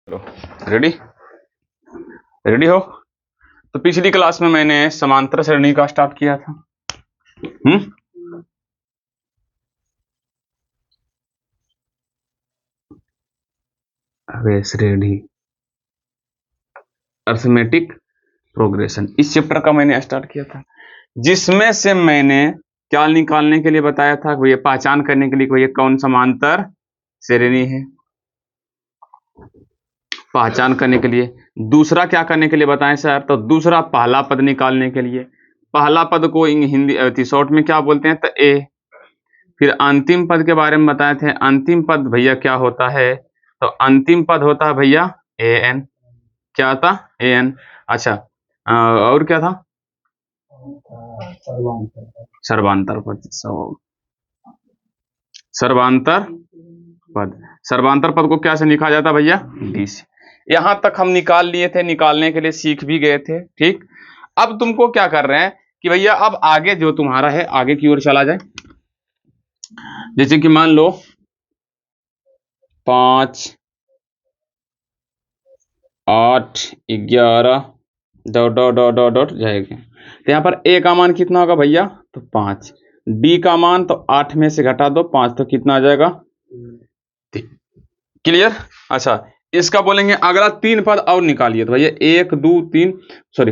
Ready ready हो। तो पिछली क्लास में मैंने समांतर श्रेणी का स्टार्ट किया था। श्रेणी अर्थमेटिक प्रोग्रेशन इस चैप्टर का मैंने स्टार्ट किया था, जिसमें से मैंने क्या निकालने के लिए बताया था, भैया पहचान करने के लिए भैया कौन समांतर श्रेणी है, पहचान करने के लिए। दूसरा क्या करने के लिए बताएं सर? तो दूसरा पहला पद निकालने के लिए। पहला पद को हिंदी शॉर्ट में क्या बोलते हैं? तो ए। फिर अंतिम पद के बारे में बताए थे। अंतिम पद भैया क्या होता है? तो अंतिम पद होता है भैया ए एन। क्या था? A N. अच्छा, और क्या था? सर्वांतर पद। सर्वांतर पद। सर्वांतर पद को क्या से लिखा जाता भैया? डी से। यहां तक हम निकाल लिए थे, निकालने के लिए सीख भी गए थे। ठीक, अब तुमको क्या कर रहे हैं कि भैया अब आगे जो तुम्हारा है आगे की ओर चला जाए। जैसे कि मान लो 5, 8, 11 dot dot dot dot dot जाएगा। तो यहाँ पर ए का मान कितना होगा भैया? तो 5। डी का मान तो 8 में से घटा दो 5, तो कितना आ जाएगा? क्लियर? अच्छा, इसका बोलेंगे अगला 3 पद और निकालिए। तो भैया 1, 2, 3, सॉरी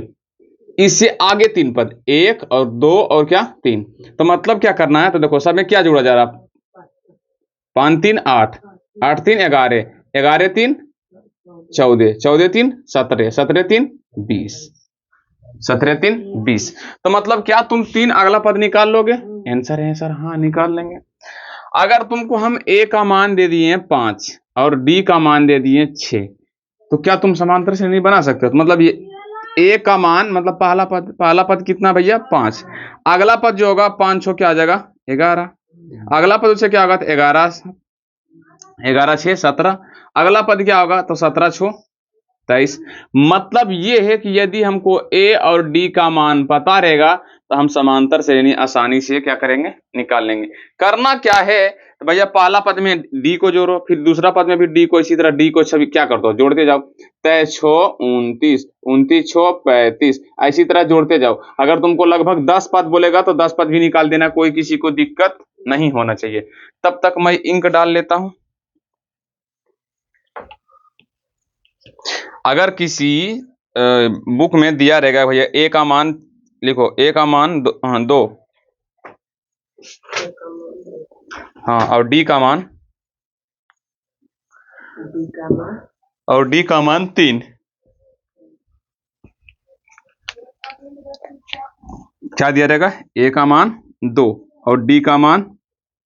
इससे आगे 3 पद, 1 और 2 और क्या 3। तो मतलब क्या करना है? तो देखो सब में क्या जोड़ा जा रहा है? 5 3 8, 8 3 11, 11 3 14, 14 3 17, 17 3 20, 17 3 20। तो मतलब क्या तुम 3 अगला पद निकाल लोगे? आंसर है सर हाँ, निकाल लेंगे। अगर तुमको हम ए का मान दे दिए 5 और डी का मान दे दिए 6, तो क्या तुम समांतर श्रेणी बना सकते हो? तो मतलब ये ए का मान मतलब पहला पद कितना भैया? 5। अगला पद जो होगा 5 छो क्या आ जाएगा? 11। अगला पद उससे क्या होगा? तो 11 11 6 17। अगला पद क्या होगा? तो 17 छो 23। मतलब ये है कि यदि हमको ए और डी का मान पता रहेगा तो हम समांतर श्रेणी आसानी से क्या करेंगे? निकाल लेंगे। करना क्या है? तो भैया पहला पद में डी को जोड़ो, फिर दूसरा पद में भी डी को, इसी तरह डी को सभी क्या कर दो? जोड़ते जाओ। 23 छो 29, 29 छो 35, इसी तरह जोड़ते जाओ। अगर तुमको लगभग 10 पद बोलेगा तो 10 पद भी निकाल देना, कोई किसी को दिक्कत नहीं होना चाहिए। तब तक मैं इंक डाल लेता हूं। अगर किसी बुक में दिया रहेगा भैया ए का मान लिखो, ए का मान 2 हाँ, और डी का मान और डी का मान 3। क्या दिया रहेगा? ए का मान 2 और डी का मान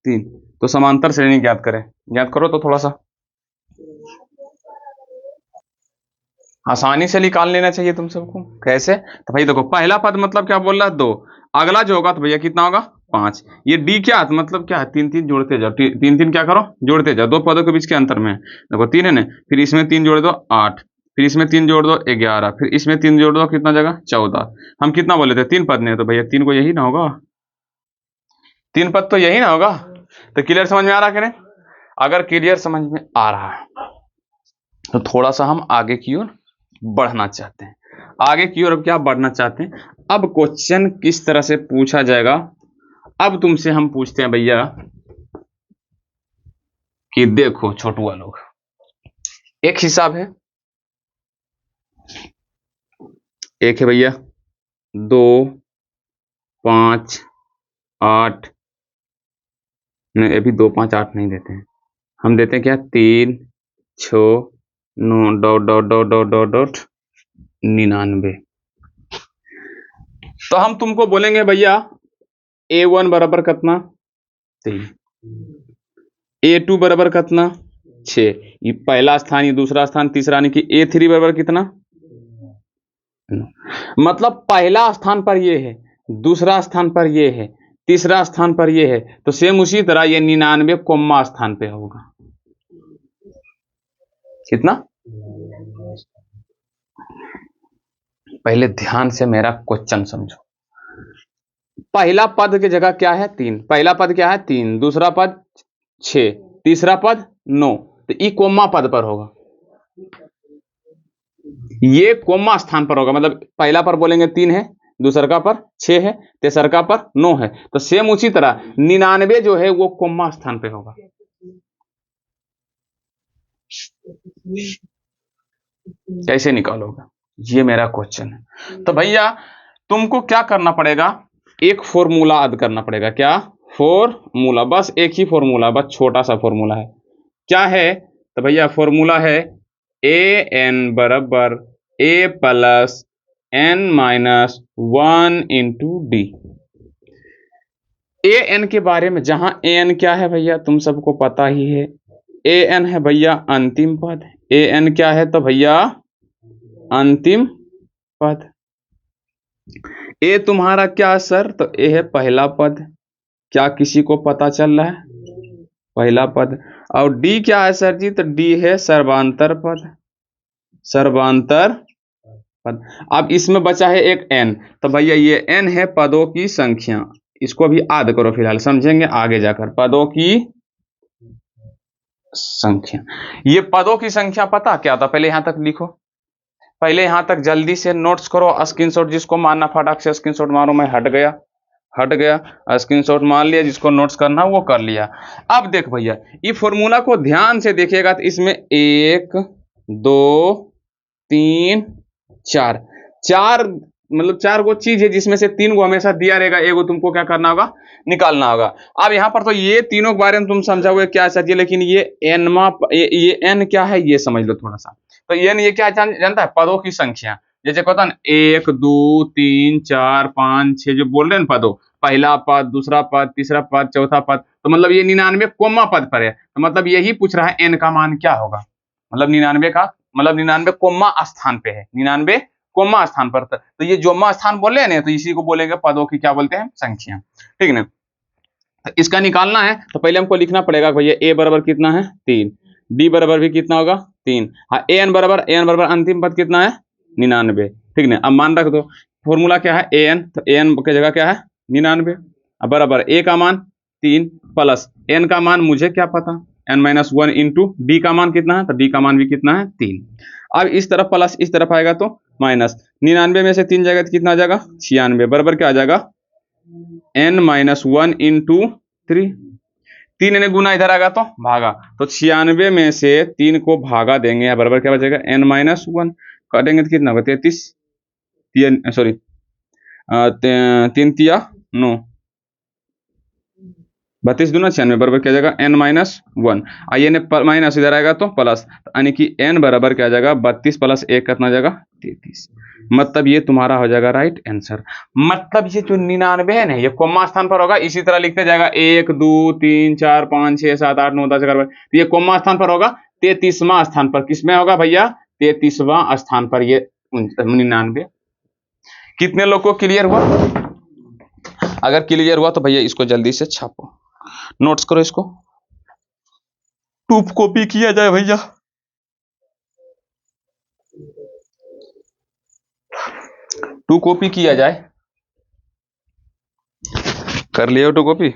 3। तो समांतर श्रेणी ज्ञात करें। ज्ञात करो तो थोड़ा सा आसानी से निकाल लेना चाहिए तुम सबको। कैसे? तो भाई देखो पहला पद मतलब क्या बोल रहा है? 2। अगला जो होगा तो भैया कितना होगा? 5। ये डी क्या है? मतलब क्या है? 3 3 जोड़ते जाओ, 3 3 क्या करो? जोड़ते जाओ। 2 पदों के बीच के अंतर में देखो 3 है ना, फिर इसमें 3 जोड़ दो 8, फिर इसमें 3 जोड़ दो 11, फिर इसमें 3 जोड़ दो कितना जगह? 14। हम कितना बोले थे? 3 पद ने, तो भैया 3 को यही ना होगा? 3 पद तो यही ना होगा? तो क्लियर समझ में आ रहा है? अगर क्लियर समझ में आ रहा है तो थोड़ा सा हम आगे की ओर बढ़ना चाहते हैं। आगे की ओर अब क्या बढ़ना चाहते हैं? अब क्वेश्चन किस तरह से पूछा जाएगा? अब तुमसे हम पूछते हैं भैया कि देखो छोटुआ लोग, एक हिसाब है, एक है भैया 2 5 8, नहीं अभी 2 5 8 नहीं देते हैं, हम देते हैं क्या? 3 6 9 dot dot dot dot dot dot 99। तो हम तुमको बोलेंगे भैया A1 बराबर कितना? 3। A2 बराबर कितना? 6। ये पहला स्थान, ये दूसरा स्थान, तीसरा, यानी कि A3 बराबर कितना? मतलब पहला स्थान पर ये है, दूसरा स्थान पर ये है, तीसरा स्थान पर ये है, तो सेम उसी तरह ये 99 कोम्मा स्थान पे होगा। कितना? पहले ध्यान से मेरा क्वेश्चन समझो। पहला पद की जगह क्या है? 3। पहला पद क्या है? 3। दूसरा पद 6, तीसरा पद 9, तो ई कोम्मा पद पर होगा। ये कोमा स्थान पर होगा, मतलब पहला पर बोलेंगे 3 है, दूसरा का पर 6 है, तेसर का पर 9 है। तो सेम उसी तरह 99 जो है वो कोमा स्थान पे होगा। कैसे निकालोगे, ये मेरा क्वेश्चन है। तो भैया तुमको क्या करना पड़ेगा, एक फॉर्मूला याद करना पड़ेगा। क्या फॉर्मूला? बस एक ही फॉर्मूला, बस छोटा सा फॉर्मूला है। क्या है? तो भैया फॉर्मूला है ए एन बराबर A plus N minus 1 × D. A N के बारे में, जहां ए एन क्या है भैया तुम सबको पता ही है। ए एन है भैया अंतिम पद। ए एन क्या है तो भैया अंतिम पद। ए तुम्हारा क्या सर? तो ए है पहला पद। क्या किसी को पता चल रहा है? पहला पद। और डी क्या है सर जी? तो डी है सर्वांतर पद। सर्वांतर पद। अब इसमें बचा है एक एन। तो भैया ये एन है पदों की संख्या। इसको भी याद करो, फिलहाल समझेंगे आगे जाकर। पदों की संख्या, ये पदों की संख्या पता क्या था? पहले यहां तक लिखो, पहले यहां तक जल्दी से नोट्स करो, स्क्रीनशॉट जिसको मारना फटाक से स्क्रीनशॉट मारो। मैं हट गया स्क्रीनशॉट मार लिया, जिसको नोट्स करना वो कर लिया। अब देख भैया, ये फॉर्मूला को ध्यान से देखिएगा तो इसमें 1 2 3 4 4, मतलब 4 गो चीज है, जिसमें से 3 गो हमेशा दिया रहेगा, एगो तुमको क्या करना होगा, निकालना होगा। अब यहाँ पर तो ये तीनों के बारे में तुम समझाओगे क्या सर जी, लेकिन ये एन ये एन क्या है ये समझ लो थोड़ा सा। तो एन ये क्या जानता है? पदों की संख्या। जैसे कहता है ना 1 2 3 4 5 6 जो बोल रहे हैं पदों, पहला पद, दूसरा पद, तीसरा पद, चौथा पद, तो मतलब ये 99 कोमा पद पर है। तो मतलब यही पूछ रहा है एन का मान क्या होगा, मतलब 99 का, मतलब 99 कोमा स्थान पे है, 99 कोमा स्थान पर। तो ये जोमा स्थान बोल रहे हैं ना, तो इसी को बोलेंगे पदों की क्या बोलते हैं, संख्या। ठीक है ना? तो इसका निकालना है तो पहले हमको लिखना पड़ेगा भैया ए बराबर कितना है 3, डी बराबर भी कितना होगा 3, हाँ ए एन बराबर अंतिम पद कितना है 99। ठीक है, अब मान रख दो। फॉर्मूला क्या है ए एन, तो ए एन की जगह क्या है 99। अब बराबर ए का मान 3 प्लस एन का मान मुझे क्या पता, n-1 इंटू डी का मान कितना है, तो डी का मान भी कितना है 3। अब इस तरफ प्लस, इस तरफ आएगा तो माइनस। 99 में से 3 जाएगा तो कितना आ जाएगा 96, बराबर क्या आ जाएगा n-1 इंटू 3। 3 ने गुना इधर आएगा तो भागा, तो 96 में से 3 को भागा देंगे, बराबर क्या बचेगा n-1, काटेंगे तो कितना होगा 33, सॉरी 3 तिया 9, 32 दूना 96, बराबर क्या जाएगा n-1। आइए ने माइनस इधर आएगा तो प्लस, यानी कि n बराबर क्या जाएगा 32 प्लस 1 कितना जाएगा 33। मतलब ये तुम्हारा हो जाएगा राइट आंसर। मतलब ये जो 99 है ना, ये कोमा स्थान पर होगा। इसी तरह लिखते जाएगा 1 2 3 4 5 6 7 8 9 10 11, तो ये कोमा स्थान पर होगा। 33वां स्थान पर किसमें होगा भैया, 33वां स्थान पर ये 99। कितने लोग को क्लियर हुआ? अगर क्लियर हुआ तो भैया इसको जल्दी से छापो, नोट्स करो, इसको टूप कॉपी किया जाए भैया। टू कॉपी किया जाए, कर लिया टू कॉपी।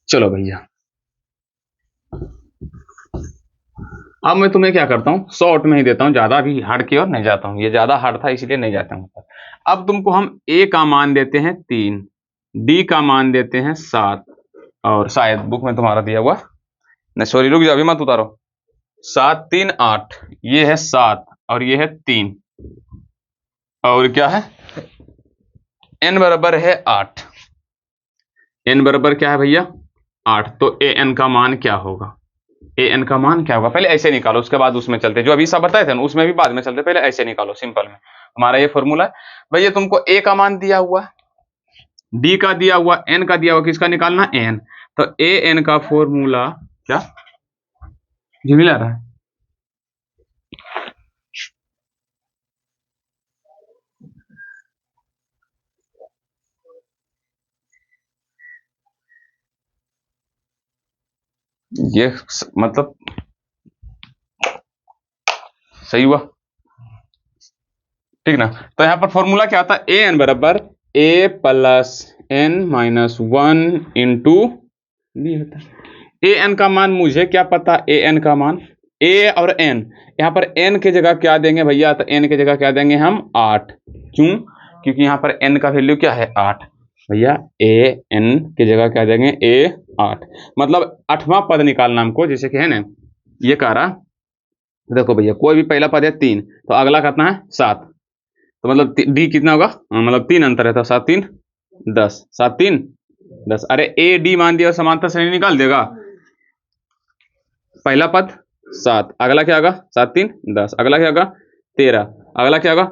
चलो भैया, अब मैं तुम्हें क्या करता हूँ, शॉर्ट में ही देता हूँ, ज्यादा भी हार्ड की ओर नहीं जाता हूँ, ये ज्यादा हार्ड था इसलिए नहीं जाता हूँ। अब तुमको हम ए का मान देते हैं 3, डी का मान देते हैं 7, और शायद बुक में तुम्हारा दिया हुआ नहीं, सॉरी रुक जाओ अभी मत उतारो। 7 3 8, ये है 7 और ये है 3, और क्या है n बराबर है 8। n बराबर क्या है भैया 8, तो ए एन का मान क्या होगा, ए एन का मान क्या होगा, पहले ऐसे निकालो, उसके बाद उसमें चलते, जो अभी सब बताए थे ना उसमें भी बाद में चलते, पहले ऐसे निकालो सिंपल में। हमारा ये फॉर्मूला है भैया, तुमको ए का मान दिया हुआ, डी का दिया हुआ, एन का दिया हुआ, किसका निकालना एन। तो ए एन का फॉर्मूला क्या जी मिला रहा है, ये मतलब सही हुआ। ठीक ना। तो यहाँ पर फॉर्मूला क्या आता है, ए एन बराबर A plus N minus one into B होता है। ए एन का मान मुझे क्या पता, ए एन का मान, ए और एन, यहाँ पर एन की जगह क्या देंगे भैया, तो एन की जगह क्या देंगे हम 8। क्यों, क्योंकि यहाँ पर एन का वैल्यू क्या है 8 भैया, ए एन की जगह क्या देंगे ए 8, मतलब 8वां पद निकालना हमको, जैसे कि है ना ये कह रहा, देखो भैया कोई भी पहला पद है 3, तो अगला कितना है 7, तो मतलब डी कितना होगा, मतलब 3 अंतर है, तो 7 3 10, 7 3 10, अरे ए डी मान दिया, समांतर श्रेणी निकाल देगा, पहला पद 7, अगला क्या होगा 7 3 10, अगला क्या होगा 13, अगला क्या होगा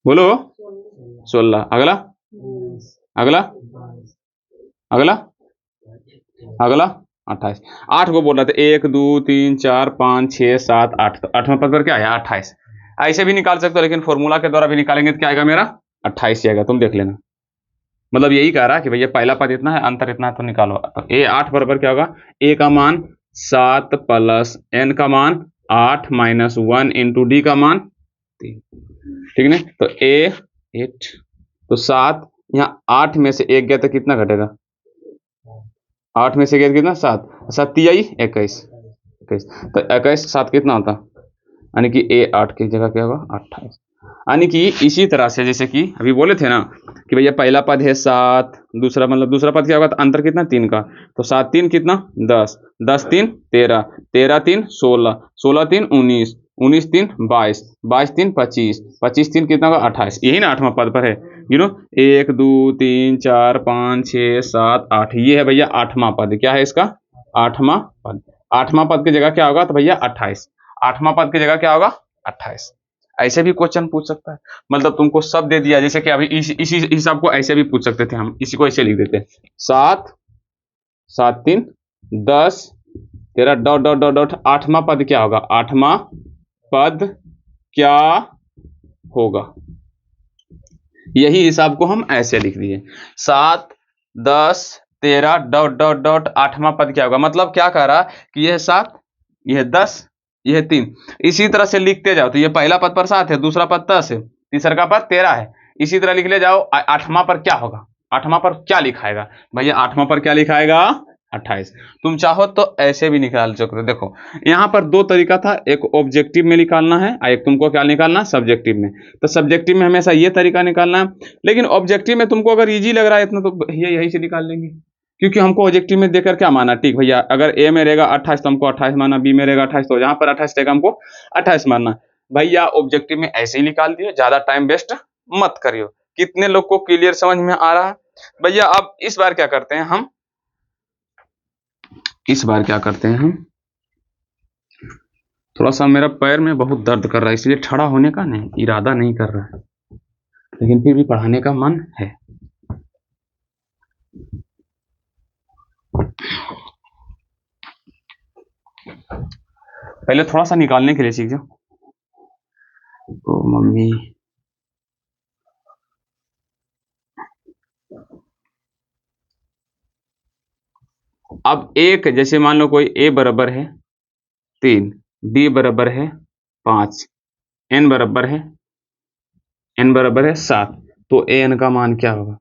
बोलो 16, अगला अगला अगला अगला 28, 8 को बोल रहा था, 1 2 3 4 5 6 7 8, तो 8वां पद पर क्या आया 28, ऐसे भी निकाल सकते हो, लेकिन फॉर्मूला के द्वारा भी निकालेंगे तो क्या आएगा मेरा 28 आएगा, तुम देख लेना। मतलब यही कह रहा है कि भैया पहला पद इतना है, अंतर इतना है, तो निकालो, तो ए 8 बराबर क्या होगा, ए का मान 7 प्लस एन का मान 8 माइनस 1 इंटू डी का मान 3, ठीक है। तो ए 8, तो 7, यहाँ 8 में से 1 गया तो कितना घटेगा, 8 में से गया तो कितना 7, 7 तियाई 21, 21, तो 21 7 कितना होता, यानी कि ए 8 की जगह क्या होगा 28, यानी कि इसी तरह से जैसे कि अभी बोले थे ना कि भैया पहला पद है 7, दूसरा मतलब दूसरा पद क्या होगा, तो अंतर कितना 3 का, तो 7 3 कितना 10, 10 3 13, 13 3 16, 16 3 19, 19 3 22, 22 3 25, 25 3 कितना होगा 28, यही ना 8वां पद पर है, 1 2 3 4 5 6 7 8, ये है भैया 8वां पद, क्या है इसका 8वां पद, 8वां पद की जगह क्या होगा, तो भैया 28, 8वां पद की जगह क्या होगा 28, ऐसे भी क्वेश्चन पूछ सकता है, मतलब तुमको सब दे दिया, जैसे कि अभी इसी हिसाब को ऐसे भी पूछ सकते थे, हम इसी को ऐसे लिख देते 7 7 3 10 तेरा डॉट डॉट डॉट डॉट 8वां पद क्या होगा, 8वां पद क्या होगा, यही हिसाब को हम ऐसे लिख दिए, 7 10 13 डॉट डॉट डॉट 8वां पद क्या होगा, मतलब क्या कह रहा कि यह 7 यह 10 यह 3, इसी तरह से लिखते जाओ, तो ये पहला पद पर 7 है, दूसरा पद 10 है, तीसरा का पद 13 है, इसी तरह लिख ले जाओ, 8वां पर क्या होगा, 8वां पर क्या लिखाएगा भैया, 8वां पर क्या लिखाएगा 28, तुम चाहो तो ऐसे भी निकाल सकते हो, देखो यहाँ पर दो तरीका था, एक ऑब्जेक्टिव में निकालना है और एक तुमको क्या निकालना सब्जेक्टिव में, तो सब्जेक्टिव में हमेशा ये तरीका निकालना है, लेकिन ऑब्जेक्टिव में तुमको अगर इजी लग रहा है इतना, तो भैया यही से निकाल लेंगे, क्योंकि हमको ऑब्जेक्टिव में देखकर क्या माना, ठीक भैया अगर ए में रहेगा 28 तो हमको 28 माना, बी में रहेगा 28 तो जहां पर 28 रहेगा हमको 28 मानना, भैया ऑब्जेक्टिव में ऐसे ही निकाल दियो, ज्यादा टाइम वेस्ट मत करियो। कितने लोग को क्लियर समझ में आ रहा है भैया, अब इस बार क्या करते हैं हम, इस बार क्या करते हैं हम, थोड़ा सा मेरा पैर में बहुत दर्द कर रहा है, इसलिए खड़ा होने का नहीं इरादा नहीं कर रहा है, लेकिन फिर भी पढ़ाने का मन है। पहले थोड़ा सा निकालने के लिए सीख जाओ, तो मम्मी अब एक जैसे मान लो कोई ए बराबर है 3, डी बराबर है 5, एन बराबर है 7, तो ए एन का मान क्या होगा,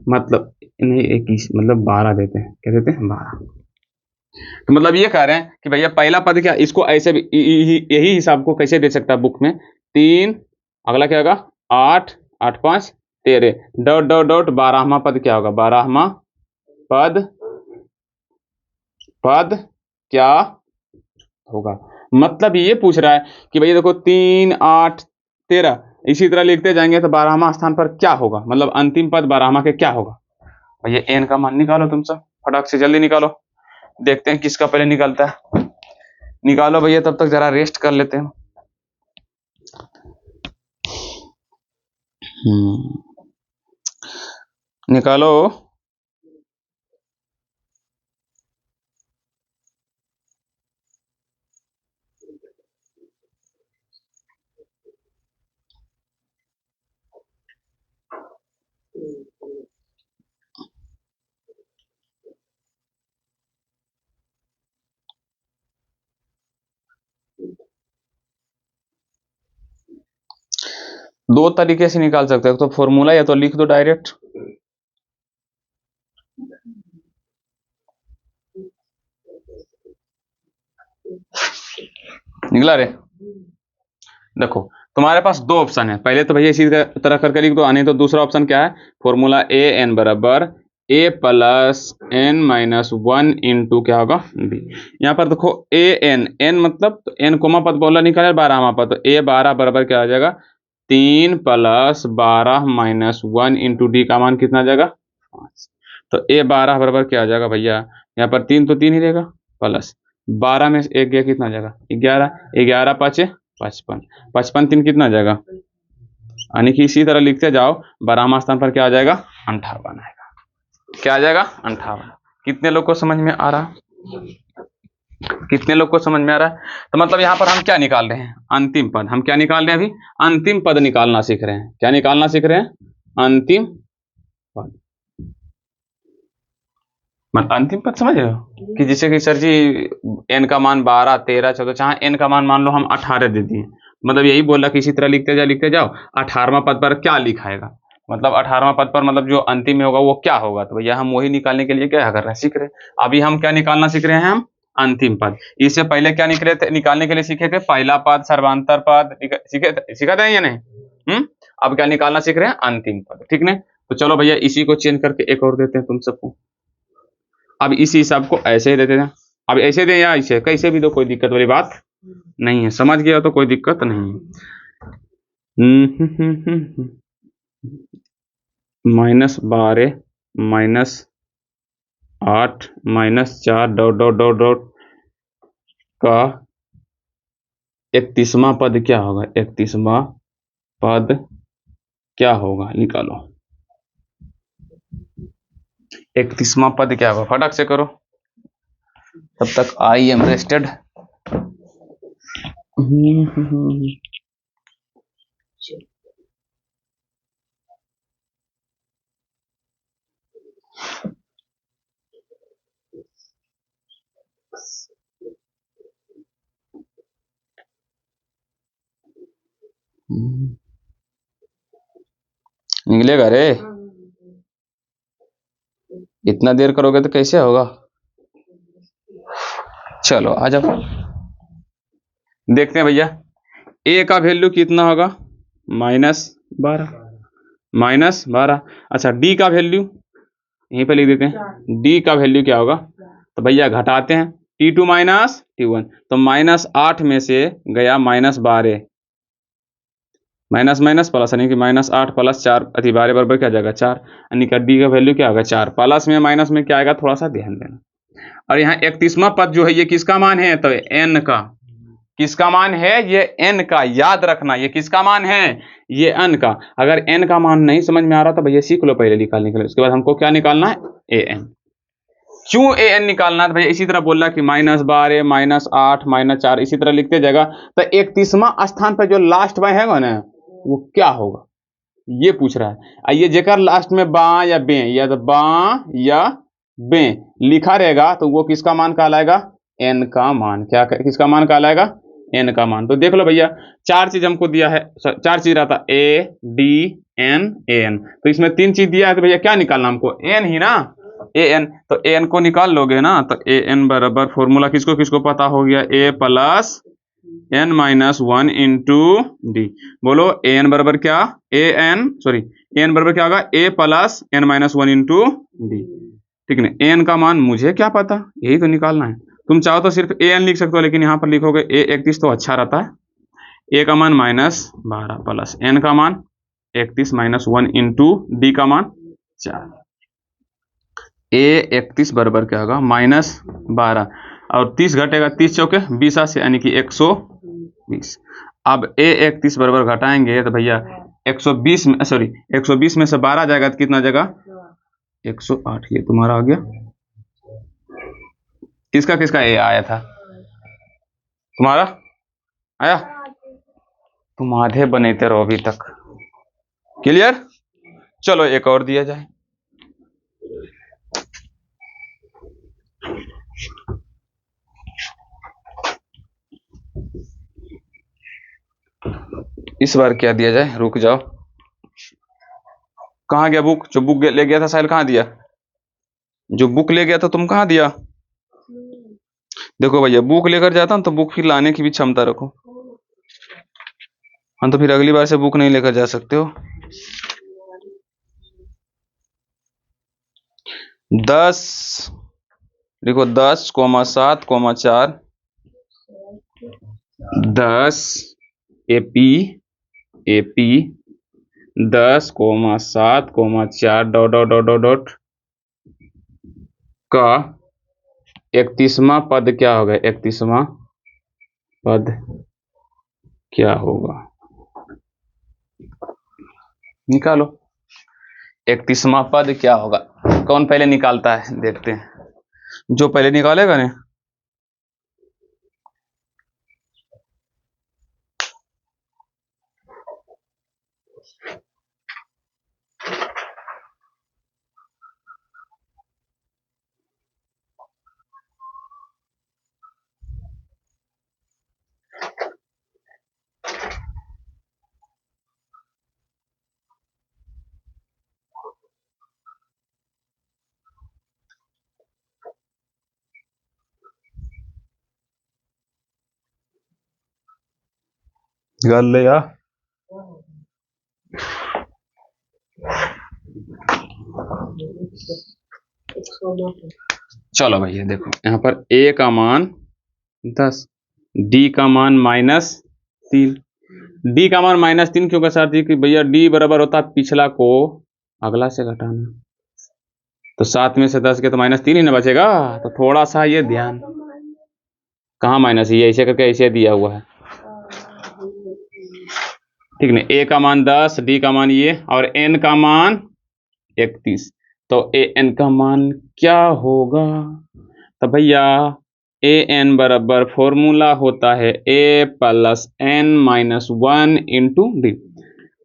मतलब इन्हें एक मतलब 12 देते हैं, क्या देते हैं 12, तो मतलब ये कह रहे हैं कि भैया पहला पद क्या, इसको ऐसे भी यही हिसाब को कैसे दे सकता है बुक में, 3 अगला क्या होगा 8 8 5 13 डॉट डॉट डॉट 12वां पद क्या होगा, 12वां पद पद क्या होगा, मतलब ये पूछ रहा है कि भैया देखो 3 8 13 इसी तरह लिखते जाएंगे तो 12वां स्थान पर क्या होगा, मतलब अंतिम पद 12वां के क्या होगा, भैया एन का मान निकालो तुम सब फटाक से जल्दी निकालो, देखते हैं किसका पहले निकलता है, निकालो भैया, तब तक जरा रेस्ट कर लेते हैं। निकालो, दो तरीके से निकाल सकते हो, तो फॉर्मूला या तो लिख दो डायरेक्ट, निकला रे। देखो तुम्हारे पास दो ऑप्शन है, पहले तो भैया इसी तरह करके लिख दो, नहीं तो दूसरा ऑप्शन क्या है, फॉर्मूला ए एन बराबर A plus N minus one into क्या होगा बी। यहाँ पर देखो ए एन, एन मतलब तो एन कोमा पद बोला निकाले 12वां पद, तो ए 12 बराबर क्या आ जाएगा 3 plus 12 minus one into D का मान कितना आ जाएगा 5। तो ए 12 बराबर क्या आ जाएगा भैया, यहाँ पर 3 तो 3 ही रहेगा, प्लस 12 में से एक गया कितना आ जाएगा 11, 11 पाँचे 55, 55 3 कितना आ जाएगा, यानी कि इसी तरह लिखते जाओ, 12वां स्थान पर क्या आ जाएगा 58 आएगा, क्या आ जाएगा 58। कितने लोग को समझ में आ रहा, कितने लोग को समझ में आ रहा है। तो मतलब यहाँ पर हम क्या निकाल रहे हैं, अंतिम पद, हम क्या निकाल रहे हैं अभी, अंतिम पद निकालना सीख रहे हैं, क्या निकालना सीख रहे हैं, अंतिम पद। मतलब अंतिम पद समझ रहे हो कि जैसे कि सर जी एन का मान 12 13 14, चाहे एन का मान मान लो हम 18 दे दिए, मतलब यही बोला कि इसी तरह लिखते जाओ 18वां पद पर क्या लिखाएगा, मतलब 18वां पद पर मतलब जो अंतिम में होगा वो क्या होगा, तो भैया हम वही निकालने के लिए क्या कर रहे हैं, सीख रहे हैं। अभी हम क्या निकालना सीख रहे हैं, हम अंतिम पद। इससे पहले क्या निकले थे, निकालने के लिए सीखे थे पहला पद सर्वांतर पद, सीखा था या नहीं। अब क्या निकालना सीख रहे हैं, अंतिम पद, ठीक नहीं। तो चलो भैया इसी को चेंज करके एक और देते हैं तुम सबको। अब इसी हिसाब को ऐसे ही देते हैं, अब ऐसे दें या ऐसे, कैसे भी दो, कोई दिक्कत वाली बात नहीं है, समझ गया तो कोई दिक्कत नहीं है। -12 -8 -4 डॉट डॉट डॉट डॉट का 31वां पद क्या होगा, 31वां पद क्या होगा, निकालो 31वां पद क्या होगा, फटाक से करो, तब तक आई एम रेस्टेड। निकलेगा रे, इतना देर करोगे तो कैसे होगा। चलो आ जाओ देखते हैं भैया, ए का वैल्यू कितना होगा -12, -12। अच्छा डी का वैल्यू यहीं पे लिख देते हैं, डी का वैल्यू क्या होगा, तो भैया घटाते हैं T2 माइनस T1, तो -8 में से गया -12, माइनस माइनस प्लस, यानी कि -8 प्लस 4 अति 12 बराबर क्या जाएगा 4, यानी कि डी का वैल्यू क्या होगा 4, प्लस में माइनस में क्या आएगा थोड़ा सा ध्यान देना। और यहाँ 31वां पद जो है ये किसका मान है, तो एन का, किसका मान है, ये एन का, याद रखना ये किसका मान है, ये एन का। अगर एन का मान नहीं समझ में आ रहा तो भैया सीख लो पहले निकालने के लिए, उसके बाद हमको क्या निकालना है, ए एन। क्यों ए एन निकालना है, तो भैया इसी तरह बोल रहा कि -12 -8 -4 इसी तरह लिखते जाएगा, तो 31वां स्थान पर जो लास्ट में है ना वो क्या होगा, ये पूछ रहा है। आइए जेकर लास्ट में बा या बे, या तो बा या बे लिखा रहेगा तो वो किसका मान कहलाएगा, एन का मान, क्या किसका मान कहलाएगा, एन का मान। तो देख लो भैया चार चीज हमको दिया है, चार चीज रहता A D N A N, तो इसमें 3 चीज दिया है, तो भैया क्या निकालना हमको, एन ही ना, ए एन। तो ए एन को निकाल लोगे ना, तो ए एन बराबर फॉर्मूला किसको किसको पता हो गया, A plus N minus one into D. बोलो ए एन बराबर क्या, A N sorry A N बराबर क्या होगा, A plus N minus one into D, ठीक है। ए एन का मान मुझे क्या पता, यही तो निकालना है। तुम चाहो तो सिर्फ ए एन लिख सकते हो, लेकिन यहाँ पर लिखोगे ए 31 तो अच्छा रहता है। ए का मान -12 प्लस एन का मान 31 माइनस वन इंटू डी का मान 4। ए 31 बराबर क्या होगा -12, और 30 घटेगा 30 चौके 20 से, यानी कि 120। अब ए 31 बराबर घटाएंगे तो भैया 120 में सॉरी 120 में से 12 जाएगा तो कितना जाएगा 108, ये तुम्हारा आ गया। किसका किसका ए आया था, तुम्हारा आया, तुम आधे बनेते रहो अभी तक, क्लियर। चलो एक और दिया जाए, इस बार क्या दिया जाए, रुक जाओ। कहाँ गया बुक? जो बुक ले गया था साहिल, कहाँ दिया? जो बुक ले गया था तुम कहाँ दिया? देखो भैया, बुक लेकर जाता हूँ तो बुक फिर लाने की भी क्षमता रखो। हाँ, तो फिर अगली बार से बुक नहीं लेकर जा सकते हो। 10 देखो, 10,7,4 10 AP 10,7,4 dot dot dot dot dot का 31वां पद क्या होगा? 31वां पद क्या होगा? निकालो। 31वां पद क्या होगा? कौन पहले निकालता है? देखते हैं, जो पहले निकालेगा ने। निकाल ले यार। चलो भैया देखो, यहाँ पर A का मान 10, D का मान -3। D का मान -3 क्यों का साथ ही कि भैया D बराबर होता है पिछला को अगला से घटाना। तो 7 में से 10 के तो -3 ही ना बचेगा। तो थोड़ा सा ये ध्यान, कहाँ माइनस, ये ऐसे करके ऐसे दिया हुआ है, ठीक ना। A का मान 10, D का मान ये, और N का मान 31। तो AN का मान क्या होगा? तो भैया AN बराबर फॉर्मूला होता है A plus N minus 1 into D।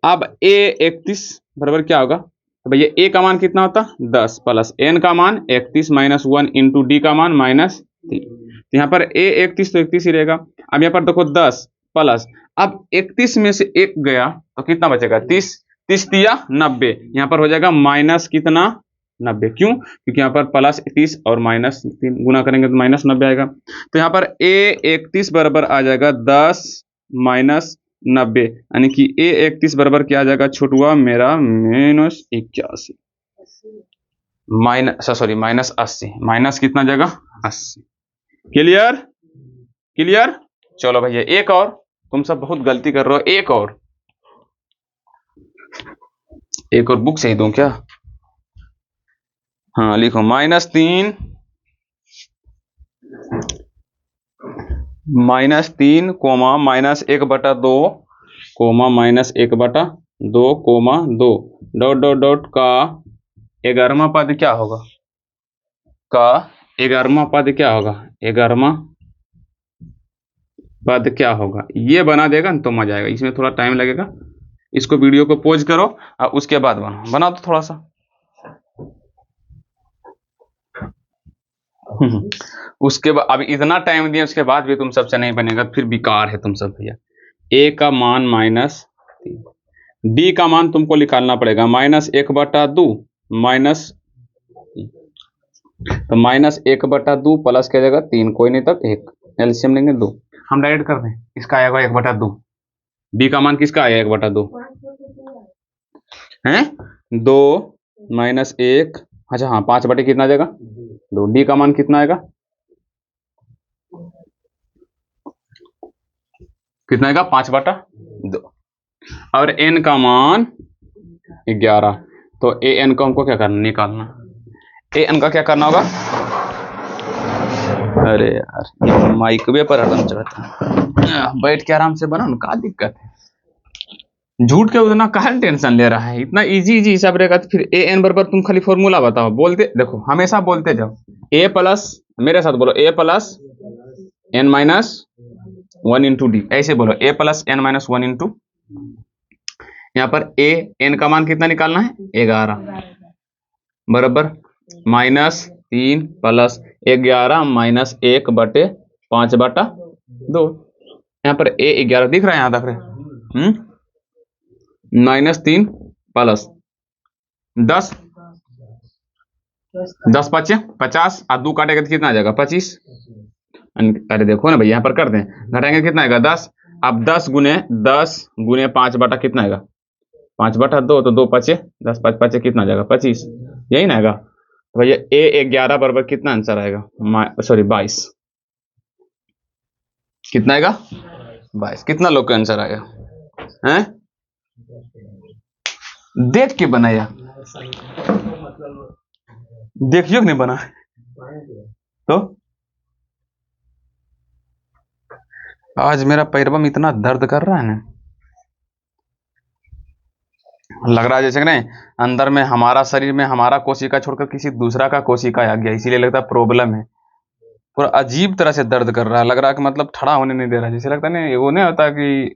अब A 31 बराबर क्या होगा? तो भैया A का मान कितना होता? 10 प्लस N का मान 31 माइनस 1 इंटू D का मान -3। तो यहाँ पर A 31 तो 31 ही रहेगा। अब यहाँ पर देखो 10 प्लस, अब 31 में से 1 गया तो कितना बचेगा? 30। 30 दिया 90, यहाँ पर हो जाएगा माइनस कितना? 90। क्यों? क्योंकि यहाँ पर +30 और -3 गुना करेंगे तो -90 आएगा। तो यहाँ पर A 31 बराबर आ जाएगा 10 माइनस 90, यानी कि A 31 बराबर क्या आ जाएगा छोटुआ मेरा? -81 -80 माइनस कितना जाएगा? 80। क्लियर? क्लियर? चलो भैया एक और, तुम सब बहुत गलती कर रहे हो। एक और बुक से ही दूं क्या? हाँ लिखो, -3 comma -1/2 comma -1/2 comma 2 dot dot dot का 11वां पद क्या होगा? का 11वां पद क्या होगा? 11वां पद क्या होगा? ये बना देगा ना तो मजा आएगा। इसमें थोड़ा टाइम लगेगा, इसको वीडियो को पॉज करो और उसके बाद बना दो थोड़ा सा। उसके बाद अब इतना टाइम दिया, उसके बाद भी तुम सबसे नहीं बनेगा, फिर बेकार है तुम सब भैया। A का मान -3, D का मान तुमको निकालना पड़ेगा -1/2 माइनस, तो -1/2 प्लस क्या जाएगा? 3, कोई नहीं तब 1, एलसीएम लेंगे 2। हम डायरेक्ट कर दें, इसका आएगा 1/2। D का मान किसका आया? 1/2 है 2 -1, अच्छा हाँ 5 बटे कितना जाएगा? 2। D का मान कितना आएगा? कितना आएगा? 5/2। और N का मान 11। तो AN को हमको क्या करना? निकालना। AN का क्या करना होगा? अरे यार माइक वे पर हरदम चढ़ता है, बैठ के आराम से बना ना, क्या दिक्कत है? झूठ के उतना कहाँ टेंशन ले रहा है? इतना इजी इजी हिसाब रहेगा तो फिर AN बराबर तुम खाली फॉर्मूला बताओ, बोलते देखो, हमेशा बोलते जाओ A प्लस, मेरे साथ बोलो A plus N minus 1 into D, ऐसे बोलो A plus N minus 1 into. यहाँ पर N का मान कितना निकालना है? 11 बराबर -3 प्लस 11 माइनस 1/5/2। यहाँ पर A 11 दिख रहा है यहाँ तक रे? -3 प्लस 10, 10 पचे 50 और 2 काटेगा तो कितना आ जाएगा 25। अरे देखो ना भैया यहाँ पर कर दें, घटाएंगे कितना आएगा 10। अब 10 गुने 5 बटा कितना आएगा 5/2, तो 2 पचे 10, 5 पचे कितना आ जाएगा 25, यही ना आएगा। तो भैया A11 बराबर कितना आंसर आएगा, सॉरी 22, कितना आएगा 22। कितना लोग का आंसर आएगा हैं? देख के बनाया, देखियो कि नहीं बना तो। आज मेरा पैरवा में इतना दर्द कर रहा है ना, लग रहा है जैसे कि नहीं अंदर में हमारा शरीर में हमारा कोशिका छोड़कर किसी दूसरा का कोशिका आ गया, इसीलिए लगता है प्रॉब्लम है। पूरा अजीब तरह से दर्द कर रहा है, लग रहा है कि मतलब ठड़ा होने नहीं दे रहा है, जैसे लगता नहीं वो नहीं होता कि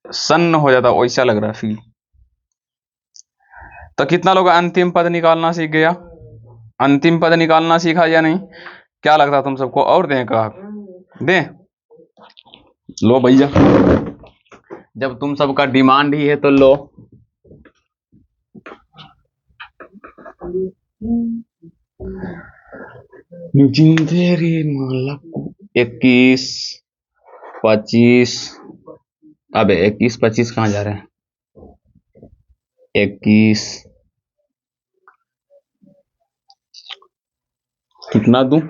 सन्न हो जाता, वैसा लग रहा है फील। तो कितना लोग अंतिम पद निकालना सीख गया, अंतिम पद निकालना सीखा या नहीं, क्या लगता है तुम सबको? और दें का दें? लो भैया, जब तुम सबका डिमांड ही है तो लो। जिंदेरी माला 21 25, अबे 21 25 कहाँ जा रहे हैं, 21 कितना दूं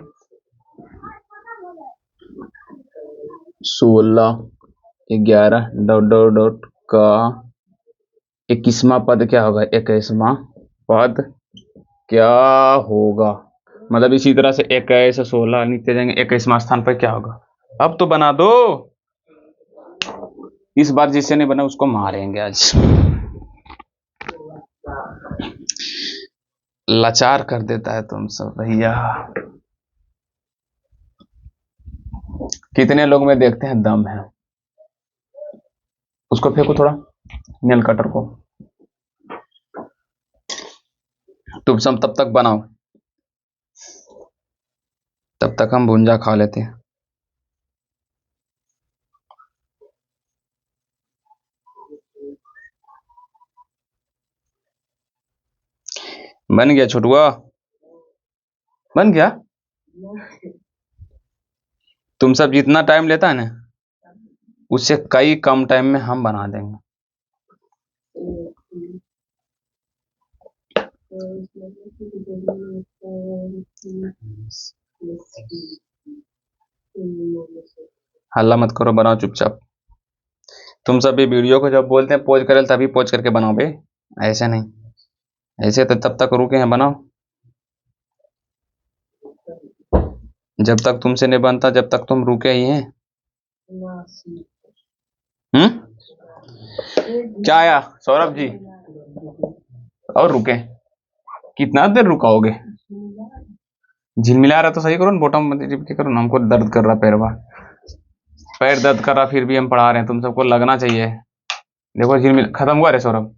16 11 डॉट डॉट डॉट का 21वां पद क्या होगा, 21वां पद क्या होगा, मतलब इसी तरह से 21 16 नीचे जाएंगे, 21वां स्थान पर क्या होगा। अब तो बना दो, इस बार जिससे नहीं बना उसको मारेंगे आज, लाचार कर देता है तुम सब भैया। कितने लोग में देखते हैं दम है, उसको फेंको थोड़ा नेल कटर को, तुम सब तब तक बनाओ, तब तक हम भुंजा खा लेते हैं। बन गया छोटुआ, बन गया। तुम सब जितना टाइम लेता है ना उससे कई कम टाइम में हम बना देंगे। हल्ला मत करो, बनाओ चुपचाप। तुम सब भी वीडियो को जब बोलते हैं पॉज करे तभी पॉज करके बनाओ बे, ऐसे नहीं, ऐसे तो तब तक रुके हैं, बनाओ। जब तक तुमसे नहीं बनता जब तक तुम रुके ही हैं। क्या आया सौरभ जी? और रुके कितना देर रुकाओगे? झिलमिला रहा तो सही करो ना, बॉटम मत चिपके करो ना, हमको दर्द कर रहा पैरवा, पैर दर्द कर रहा फिर भी हम पढ़ा रहे हैं, तुम सबको लगना चाहिए। देखो झिलमिल खत्म हुआ रे सौरभ,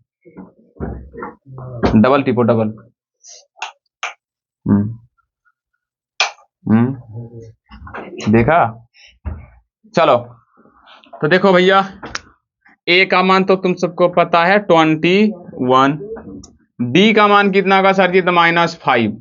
डबल टिपो डबल। देखा, चलो तो देखो भैया, ए का मान तो तुम सबको पता है 21, डी का मान कितना होगा सर जी? तो -5।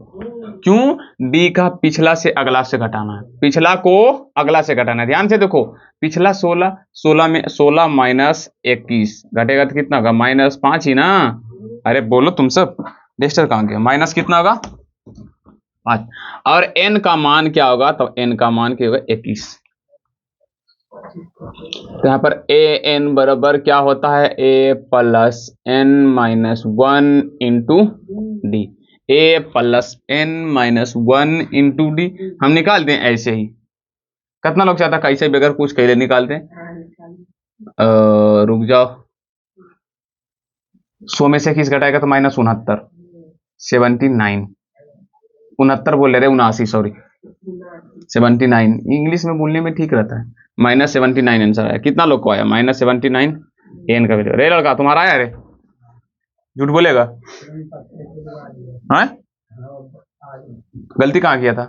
क्यों? डी का पिछला से अगला से घटाना है, पिछला को अगला से घटाना है। ध्यान से देखो, पिछला 16 में 16 -21 घटेगा तो कितना होगा -5 ही ना। अरे बोलो तुम सब, डेस्टर कहाँ गया? माइनस कितना होगा 5। और एन का मान क्या होगा? तो एन का मान क्या होगा 21। तो यहाँ पर ए एन बराबर क्या होता है? A plus N minus 1 into D, A plus N minus 1 into D. हम निकाल दें ऐसे ही, कितना लोग चाहता कैसे बगैर कुछ कहले निकाल दें? रुक जाओ, 100 में से 21 घटाएगा तो -69, 79, 69 बोल रहे 79, सॉरी 79, इंग्लिश में बोलने में ठीक रहता है। -79 आंसर आया। कितना लोग को आया? -79 एन का वैल्यू। रे लड़का तुम्हारा आया रे, झूठ बोलेगा? हाँ, गलती कहाँ किया था?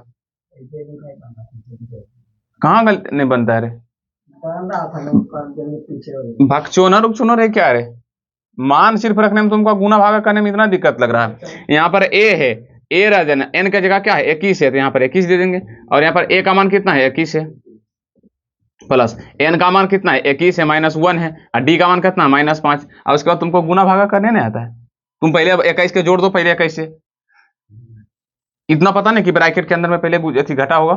कहाँ गलती नहीं बनता है रे? भगचोनर उपचोनर है क्या रे? मान सिर्फ रखने में तुमको गुना भागा करने में इतना दिक्कत लग रहा है। यहाँ पर ए है, ए रह जाना, एन का जगह क्या है 21 है, तो यहाँ पर 21 दे देंगे। और यहाँ पर ए का मान कितना है 21 है, प्लस एन का मान कितना है 21 है, -1 है, और डी का मान कितना है -5। और उसके बाद तुमको गुना भागा करने नहीं आता है, तुम पहले 21 के जोड़ दो, पहले 21 से। इतना पता नहीं कि ब्रैकेट के अंदर में पहले घटा होगा,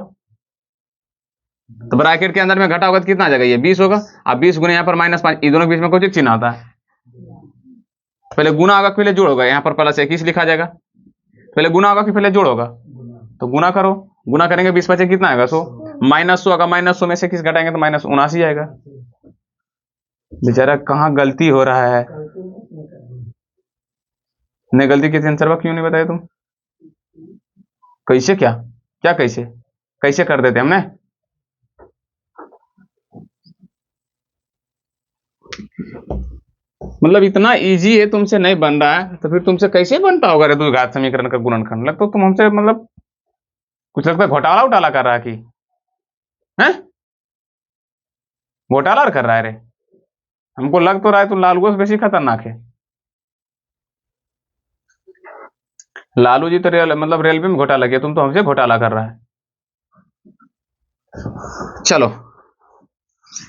तो ब्रैकेट के अंदर में घटा होगा तो कितना आ जाएगा, ये 20 होगा। अब 20 गुने यहाँ पर -5, इन दोनों के बीच में कुछ चिन्ह आता है, पहले गुना होगा पहले जोड़ होगा। यहाँ पर +21 लिखा जाएगा, पहले गुना होगा कि पहले जोड़ होगा, तो गुना करो, गुना करेंगे 20 बचे कितना आएगा 100, -100 होगा, -100 में से किस घटाएंगे तो -79 आएगा। बेचारा कहाँ गलती हो रहा है, नहीं गलती की थी आंसर क्यों नहीं बताया तुम? कैसे क्या क्या कैसे कैसे कर देते हमने? मतलब इतना इजी है, तुमसे नहीं बन रहा है तो फिर तुमसे कैसे बनता होगा रे द्विघात समीकरण का गुणनखंड? लगता तो तुम हमसे मतलब कुछ लगता है घोटाला उटाला कर रहा है कि है, घोटाला कर रहा है रे? हमको लग तो रहा है तू लालू से बेसी खतरनाक है। लालू जी तो मतलब रेलवे में घोटाला किया, तुम तो हमसे घोटाला कर रहा है। चलो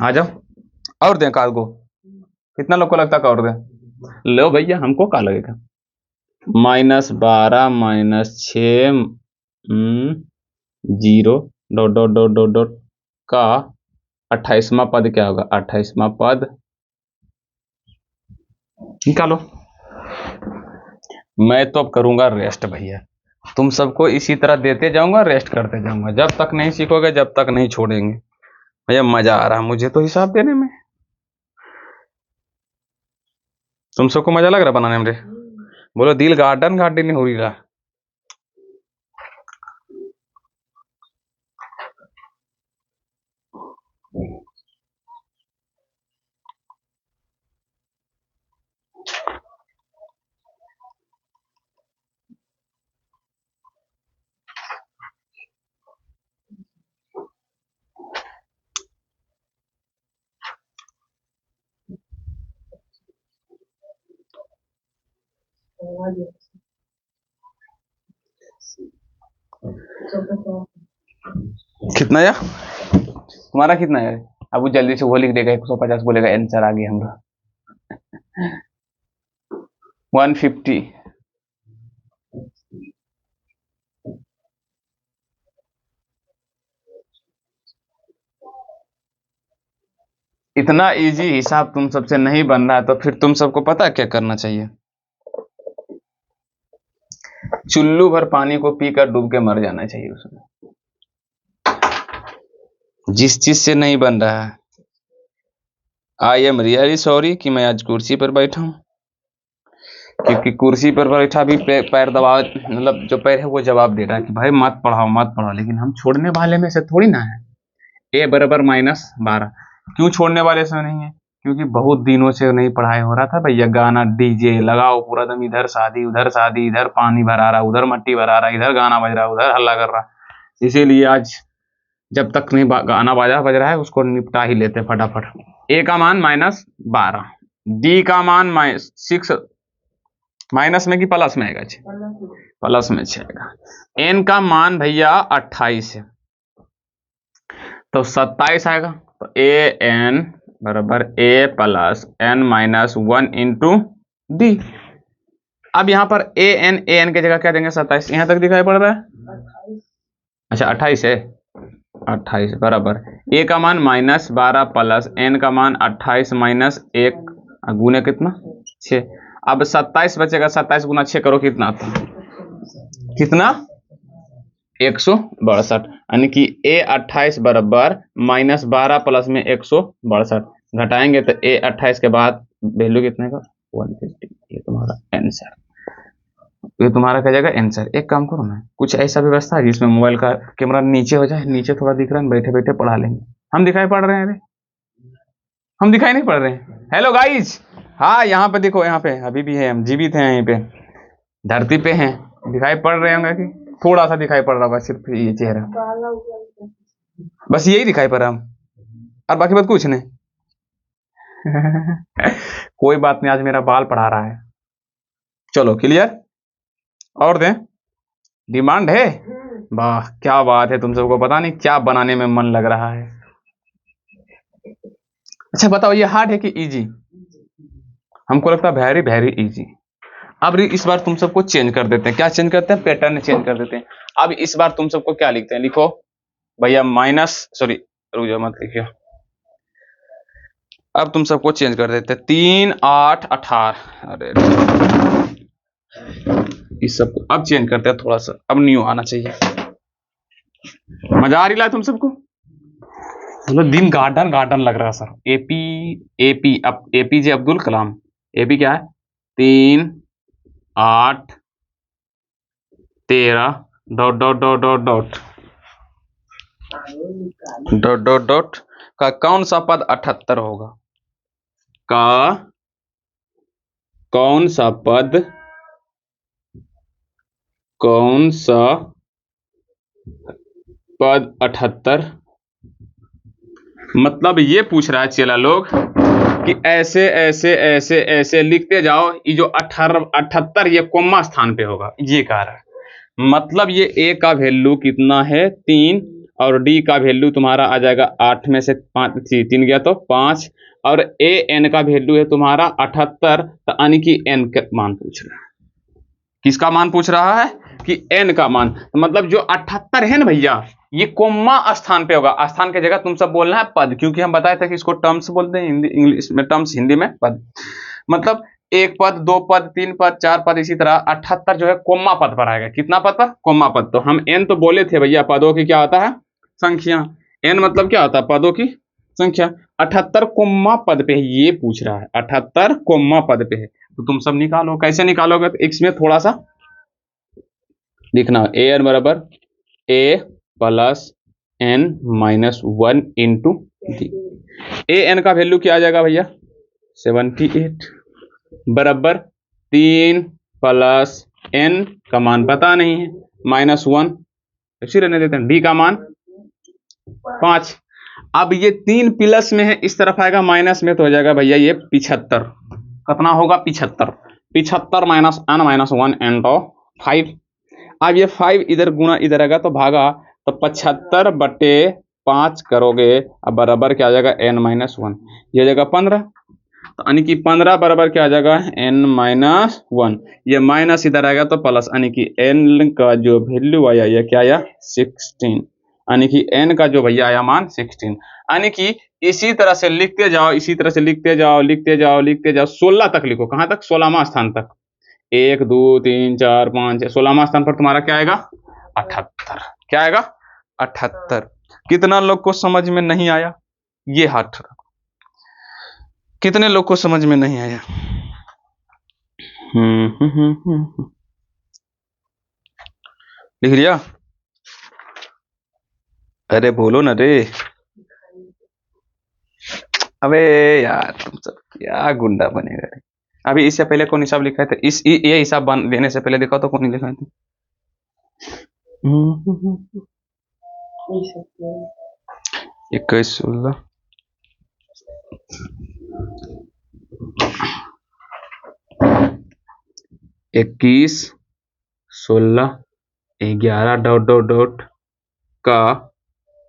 आ जाओ, और दें कार्गो, कितना लोग को लगता है और दें? लो भैया हमको क्या लगेगा, -12 -6 0 dot dot dot dot dot का 28वां पद क्या होगा, 28वां पद निकालो। मैं तो अब करूंगा रेस्ट भैया, तुम सबको इसी तरह देते जाऊंगा, रेस्ट करते जाऊंगा, जब तक नहीं सीखोगे जब तक नहीं छोड़ेंगे। भैया मजा आ रहा है मुझे तो हिसाब देने में, तुम सबको मजा लग रहा बनाने में रे? बोलो दिल गार्डन गार्डन हो रही रहा। कितना या तुम्हारा कितना है? अब वो जल्दी से वो लिख देगा 150 बोलेगा आंसर आ गया हमरा 150। इतना इजी हिसाब तुम सबसे नहीं बन रहा है तो फिर तुम सबको पता क्या करना चाहिए, चुल्लू भर पानी को पीकर डूब के मर जाना चाहिए उसमें। जिस चीज से नहीं बन रहा है, आई एम रियली सॉरी कि मैं आज कुर्सी पर बैठा हूं, क्योंकि कुर्सी पर बैठा भी पैर दबा, मतलब जो पैर है वो जवाब दे रहा है कि भाई मत पढ़ाओ मत पढ़ाओ, लेकिन हम छोड़ने वाले में से थोड़ी ना है। a बराबर -12 क्यों छोड़ने वाले से नहीं है? क्योंकि बहुत दिनों से नहीं पढ़ाई हो रहा था भैया, गाना डीजे लगाओ पूरा दम, इधर शादी, इधर पानी भरा रहा, उधर मट्टी भरा रहा, इधर गाना बज रहा, उधर हल्ला कर रहा। इसीलिए आज जब तक नहीं गाना बज रहा है उसको निपटा ही लेते फटाफट। ए का मान -12, डी का मान -6, माइनस में कि प्लस में आएगा? प्लस में आएगा। एन का मान भैया 28 है तो 27 आएगा, तो ए एन बराबर A plus N -1 into D. अब यहां पर ए एन की जगह क्या देंगे 27, यहां तक दिखाई पड़ रहा है? अच्छा 28 है, 28 बराबर ए का मान -12 प्लस एन का मान 28 -1 गुने कितना 6। अब 27 बचेगा, 27 गुना 6 करो कितना आता है, कितना 162, यानी कि ए 28 बराबर -12 प्लस में 162 घटाएंगे तो ए 28 के बाद वैल्यू कितने का 150। ये तुम्हारा आंसर, ये तुम्हारा क्या जाएगा आंसर। एक काम करो ना, कुछ ऐसा व्यवस्था है जिसमें मोबाइल का कैमरा नीचे हो जाए, नीचे थोड़ा दिख रहा है, बैठे बैठे पढ़ा लेंगे। हम दिखाई पड़ रहे हैं रे? हम दिखाई नहीं पड़ रहे हैं? हेलो गाइज, हाँ यहाँ पे देखो, यहाँ पे अभी भी है, हम जीवित हैं, यहीं पे धरती पे हैं, दिखाई पड़ रहे होंगे कि थोड़ा सा दिखाई पड़ रहा होगा, सिर्फ ये चेहरा, बस यही दिखाई पड़ रहा। हम और बाकी बात कुछ नहीं। कोई बात नहीं, आज मेरा बाल पढ़ा रहा है। चलो क्लियर, और दें, डिमांड है। वाह क्या बात है, तुम सबको पता नहीं क्या बनाने में मन लग रहा है। अच्छा बताओ, ये हार्ड है कि इजी? हमको लगता है वेरी वेरी इजी। अब इस बार तुम सबको चेंज कर देते हैं। क्या चेंज करते हैं? पैटर्न चेंज कर देते हैं। अब इस बार तुम सबको क्या लिखते हैं? लिखो भैया माइनस, सॉरी रुक जाओ मत लिखियो। अब तुम सबको चेंज कर देते हैं, 3 8 18। अरे इस सब अब चेंज करते हैं थोड़ा सा, अब न्यू आना चाहिए। मजा आ रही है तुम सबको? मतलब दिन गार्डन गार्डन लग रहा है सर। एपी, एपी अब एपीजे अब्दुल कलाम। एपी क्या है? 3 8 13 dot dot dot dot dot dot dot dot का कौन सा पद 78 होगा? का कौन सा पद, कौन सा पद 78? मतलब ये पूछ रहा है चेला लोग कि ऐसे ऐसे ऐसे ऐसे लिखते जाओ, ये जो 78 ये कोमा स्थान पे होगा, ये कह रहा है। मतलब ये ए का वैल्यू कितना है? 3, और डी का वैल्यू तुम्हारा आ जाएगा 8 में से 5, 3 गया तो 5, और ए एन का वैल्यू है तुम्हारा 78। तो यानी कि एन का मान पूछ रहा है। किसका मान पूछ रहा है? कि एन का मान। तो मतलब जो 78 है ना भैया, ये कोमा स्थान पे होगा। स्थान की जगह तुम सब बोलना है पद, क्योंकि हम बताए थे कि इसको टर्म्स बोलते हैं हिंदी, इंग्लिश में टर्म्स, हिंदी में पद। मतलब 1 पद, 2 पद, 3 पद, 4 पद, इसी तरह 78 जो है कोमा पद पर आएगा। कितना पद पर? कोमा पद। तो हम एन तो बोले थे भैया, पदों की क्या होता है? संख्या। एन मतलब क्या होता है? पदों की संख्या। 78 कोमा पद पे है, ये पूछ रहा है। 78 कोमा पद पे है, तो तुम सब निकालो। कैसे निकालोगे? तो इसमें थोड़ा सा लिखना, ए एन बराबर A plus N minus 1 into D. A N का वैल्यू क्या आ जाएगा भैया? 78 बराबर 3 प्लस एन का मान पता नहीं है, माइनस 1, इसी रहने देते हैं। डी का मान 5। अब ये 3 प्लस में है, इस तरफ आएगा माइनस में, तो हो जाएगा भैया ये 75। कितना होगा? 75। 75 माइनस एन माइनस 1 इंटू 5। अब ये 5 इधर गुना इधर आएगा तो भागा, तो 75/5 करोगे, अब बराबर क्या आ जाएगा? n minus 1। ये हो जाएगा 15। तो यानी कि 15 बराबर क्या आ जाएगा? n minus 1। ये माइनस इधर आएगा तो प्लस, यानी कि n का जो वैल्यू आया ये क्या आया? 16। यानी कि n का जो भैया आया मान 16। यानी कि इसी तरह से लिखते जाओ, इसी तरह से लिखते जाओ, लिखते जाओ, लिखते जाओ, 16 तक लिखो। कहां तक? 16वां स्थान तक। 1 2 3 4 5 6, 16वां स्थान पर तुम्हारा क्या आएगा? 78। क्या आएगा? 78। कितना लोग को समझ में नहीं आया? ये हाथ रखो। कितने लोग को समझ में नहीं आया? लिख लिया? अरे बोलो ना रे। अबे यार तुम सब क्या गुंडा बनेगा रे। अभी इससे पहले कौन हिसाब लिखा है? तो इस ये हिसाब देने से पहले देखा तो कौन लिखा है? 21 16 21 16 11 डॉट डॉट डॉट का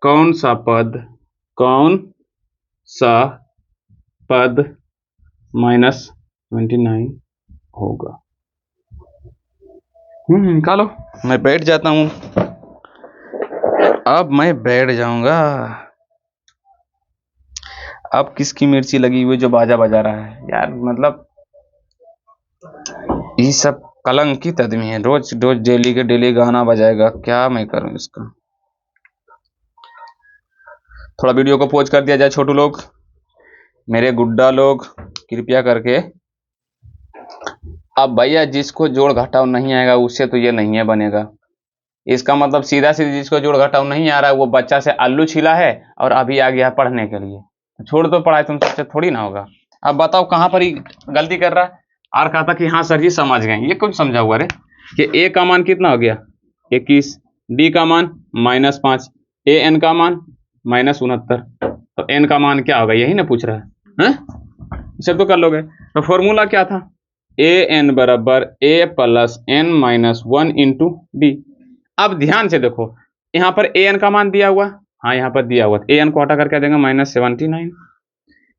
कौन सा पद, कौन सा पद माइनस 29 होगा? निकालो। मैं बैठ जाता हूं, अब मैं बैठ जाऊंगा। अब किसकी मिर्ची लगी हुई जो बाजा बजा रहा है यार? मतलब ये सब कलंकित आदमी है, रोज रोज डेली के डेली गाना बजाएगा। क्या मैं करूं इसका? थोड़ा वीडियो को पॉज कर दिया जाए छोटू लोग, मेरे गुड्डा लोग कृपया करके। अब भैया जिसको जोड़ घटाव नहीं आएगा उससे तो ये नहीं है बनेगा। इसका मतलब सीधा सीधा जिसको जोड़ घटाव नहीं आ रहा है वो बच्चा से आलू छिला है और अभी आ गया पढ़ने के लिए। छोड़ दो पढ़ाई, तुम सबसे थोड़ी ना होगा। अब बताओ कहां पर ही गलती कर रहा है? और कहा था कि हाँ सर जी समझ गए। ये कौन समझा हुआ रे? कि ए का मान कितना हो गया? 21, डी का मान -5, ए एन का मान -69। तो n का मान क्या होगा, यही ना पूछ रहा है, इसे तो कर लोगे। तो फॉर्मूला क्या था, ए एन बराबर A plus N minus one into D. अब ध्यान से देखो यहाँ पर ए एन का मान दिया हुआ, हाँ यहाँ पर दिया हुआ, ए एन को हटा कर क्या देंगे -79,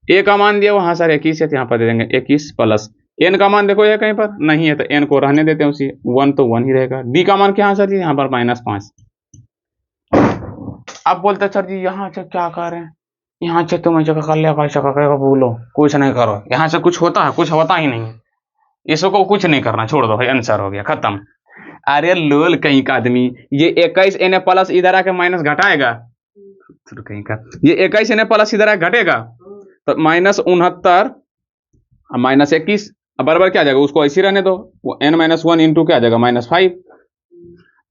ए का मान दिया हुआ हाँ सर 21 है, तो यहाँ पर दे देंगे 21 प्लस एन का मान देखो ये कहीं पर नहीं है तो एन को रहने देते हैं उसी, 1 तो 1 ही रहेगा। डी का मान क्या है सर जी, यहाँ पर -5। अब बोलते सर जी यहाँ से क्या कर रहे हैं, यहाँ से तुम ऐसा कर लिया, कैसा करेगा, बोलो कुछ नहीं करो, यहाँ से कुछ होता है, कुछ होता ही नहीं, इसको कुछ नहीं करना, छोड़ दो भाई, आंसर हो गया खत्म। अरे लोल कहीं का आदमी, ये 21 एन प्लस इधर आके माइनस घटाएगा, कहीं का ये 21 एन प्लस इधर आके घटेगा तो -69 -21 बराबर क्या आ जाएगा, उसको ऐसे रहने दो, वो n-1 इंटू क्या आ जाएगा -5।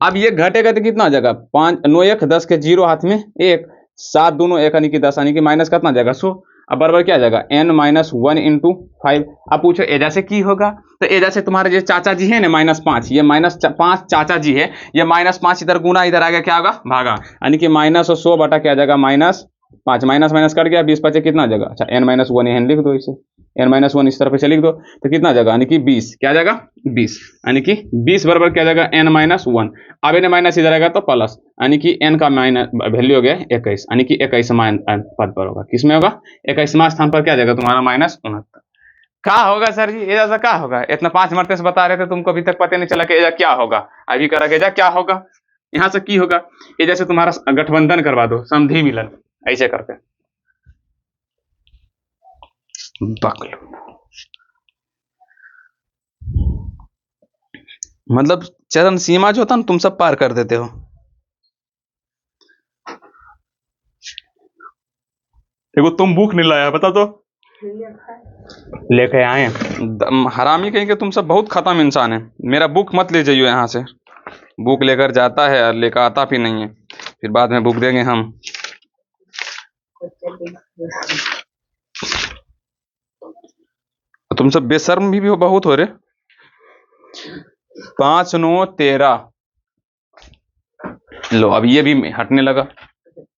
अब ये घटेगा तो कितना आ जाएगा, 5 9 1 10 के 0 हाथ में 1 7 दोनों 1 यानी कि 10 यानी कि माइनस कितना आ जाएगा 100। अब बराबर क्या आ जाएगा n-1 इंटू 5। अब पूछो एजा से की होगा, तो एजा से तुम्हारे जो चाचा जी है ना -5, ये -5 चाचा जी है, ये -5 इधर गुना इधर आ गया क्या होगा भागा, यानी कि -100 बटा क्या आ जाएगा -5, माइनस कट गया, 20 बचे कितना आ जाएगा, अच्छा n-1 यहाँ लिख दो, इसे n-1 इस तरफ से लिख दो तो कितना आ जाएगा, यानी कि 20 क्या आ जाएगा 20, यानी कि 20 बराबर क्या आ जाएगा n-1। अब n माइनस इधर आएगा तो प्लस, यानी कि n का माइनस वैल्यू हो गया 21, यानी कि 21वां पद पर होगा, किसमें होगा 21वां स्थान पर क्या आ जाएगा तुम्हारा -69। क्या होगा सर जी एजा से क्या होगा, इतना 5 मरते से बता रहे थे, तुमको अभी तक पता नहीं चला कि एजा क्या होगा, अभी करा एजा क्या होगा, यहाँ से की होगा, एजा से तुम्हारा गठबंधन करवा दो, समझी मिलन ऐसे करके मतलब चरण सीमा जो होता ना तुम सब पार कर देते हो। देखो तुम भूख नहीं लाया बता तो लेके आए, हरामी कहीं के तुम सब बहुत खत्म इंसान है, मेरा बुक मत ले जाइयो यहाँ से, बुक लेकर जाता है और लेकर आता भी नहीं है, फिर बाद में बुक देंगे हम। तुम सब बेशर्म भी बहुत हो रहे। 5 9 13 लो, अब ये भी हटने लगा,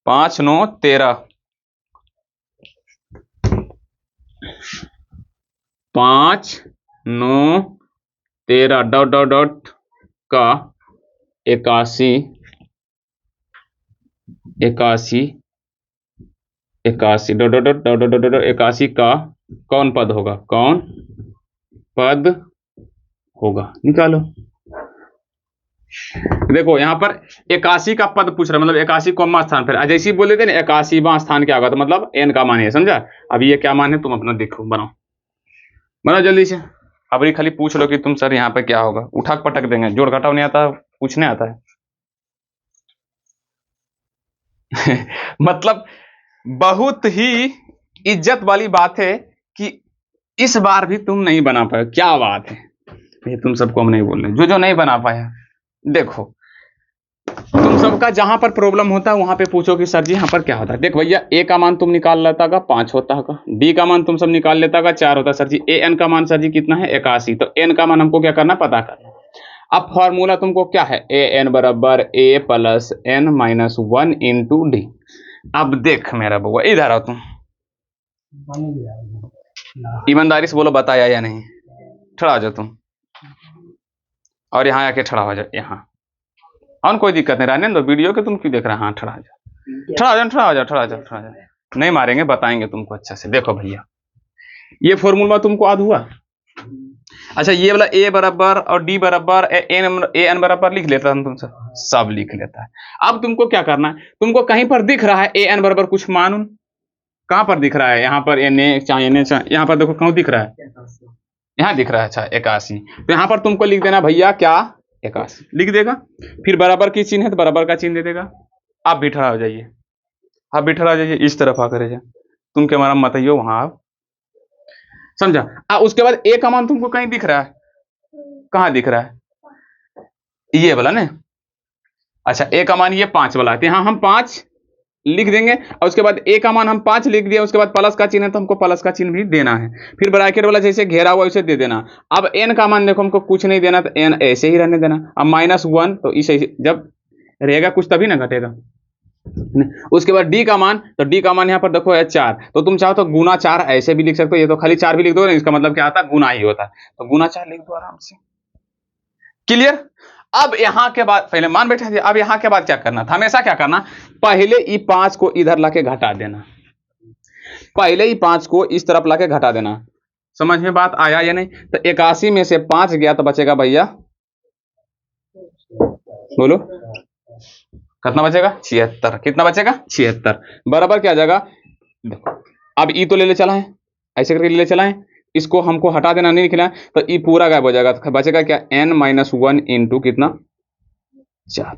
5 9 13 5 9 13 डॉट डॉट डॉट का 81 dot dot dot dot dot 81 का कौन पद होगा, कौन पद होगा, निकालो। देखो यहाँ पर 81 का पद पूछ रहा है, मतलब 81 कौन स्थान पर, जैसे ही बोले थे ना 81वां स्थान क्या होगा, तो मतलब n का मान है, समझा। अब ये क्या मान है तुम अपना देखो, बनाओ जल्दी से। अब ये खाली पूछ लो कि तुम सर यहाँ पे क्या होगा, उठक पटक देंगे, जोड़ घटाव नहीं आता, पूछने आता है मतलब बहुत ही इज्जत वाली बात है कि इस बार भी तुम नहीं बना पाए, क्या बात है, ये तुम सबको हम नहीं बोल रहे, जो नहीं बना पाया। देखो तुम सबका जहां पर प्रॉब्लम होता है वहां पे पूछो कि सर जी यहाँ पर क्या होता है। देखो भैया ए का मान तुम निकाल लेता का 5 होता है, डी का मान तुम सब निकाल लेता का 4 होता है सर जी, ए एन का मान सर जी कितना है 81, तो एन का मान हमको क्या करना पता करना। अब फॉर्मूला तुमको क्या है, ए एन बराबर A plus N minus 1 into D. अब देख मेरा बउआ इधर आओ, तुम ईमानदारी से बोलो बताया या नहीं, खड़ा हो जाओ तुम, और यहाँ आके खड़ा हो जाओ, यहाँ और कोई दिक्कत नहीं, रहने दो वीडियो के, तुम क्यों देख रहे हैं, हाँ खड़ा हो जाओ, नहीं मारेंगे, बताएंगे तुमको अच्छा से। देखो भैया ये फॉर्मूला तुमको याद हुआ, अच्छा ये वाला ए बराबर और डी बराबर ए एन बराबर लिख लेता है, तुम सब लिख लेता है। अब तुमको क्या करना है, तुमको कहीं पर दिख रहा है ए एन बराबर कुछ मान, कहां पर दिख रहा है, यहाँ पर एन ए चाहे यहाँ पर देखो कहाँ दिख रहा है, यहाँ दिख रहा है, अच्छा 81, तो यहाँ पर तुमको लिख देना भैया क्या 81 लिख देगा, फिर बराबर की चिन्ह है तो बराबर का चिन्ह दे देगा। आप भी खड़ा हो जाइए, आप भी खड़ा हो जाइए, इस तरफ आकर जा, तुम के मारा मत आइयो वहां, आप समझा। उसके बाद ए का मान तुमको कहीं दिख रहा है, कहां दिख रहा है, ये वाला ना, अच्छा ए का मान ये 5 वाला है, यहाँ हम 5 लिख देंगे, और उसके बाद ए का मान हम 5 लिख दिया, उसके बाद प्लस का चिन्ह है तो हमको प्लस का चिन्ह भी देना है, फिर ब्रैकेट वाला जैसे घेरा हुआ उसे दे देना। अब एन का मान देखो हमको कुछ नहीं देना, तो एन ऐसे ही रहने देना। अब -1 तो इसे जब रहेगा कुछ तभी ना घटेगा, उसके बाद डी का मान, तो डी का मान यहाँ पर देखो है 4, तो तुम चाहो तो गुना 4 ऐसे भी लिख सकते हो, ये तो खाली 4 भी लिख दो, इसका मतलब क्या आता है, गुना ही होता है, तो गुना 4 लिख दो आराम से। क्लियर। अब यहां के बाद पहले मान बैठा दिया, अब यहां के बाद क्या करना था, हमेशा क्या करना, पहले ई 5 को इधर लाके घटा देना, पहले ही 5 को इस तरफ लाके घटा देना। समझ में बात आया या नहीं। तो 81 में से 5 गया तो बचेगा भैया, बोलो कितना बचेगा, 76। कितना बचेगा, 76। बराबर क्या आ जाएगा, देखो अब ई तो ले ले चला है, ऐसे करके ले ले चला है, इसको हमको हटा देना, नहीं लिखना, तो ई पूरा गायब हो जाएगा, तो बचेगा क्या, n-1 इंटू कितना, 4।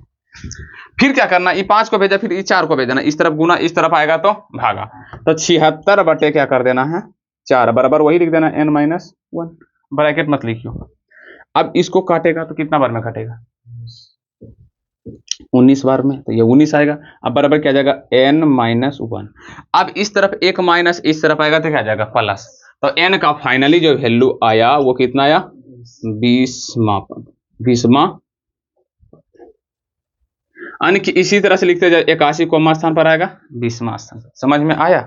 फिर क्या करना, ई 5 को भेजा, फिर ई 4 को भेजना, इस तरफ गुना, इस तरफ आएगा तो भागा, तो 76 बटे क्या कर देना है, 4, बराबर वही लिख देना n-1, ब्रैकेट मत लिखियो। अब इसको काटेगा तो कितना बार में काटेगा, 19 बार में, तो ये 19 आएगा। अब बराबर क्या जाएगा, n-1। अब इस तरफ एक माइनस, इस तरफ आएगा तो क्या जाएगा, प्लस, तो n का फाइनली जो वैल्यू आया वो कितना आया, 20वां पद, 20वां। अन्य की इसी तरह से लिखते जाए, 81 कौन स्थान पर आएगा, 20वां स्थान। समझ में आया।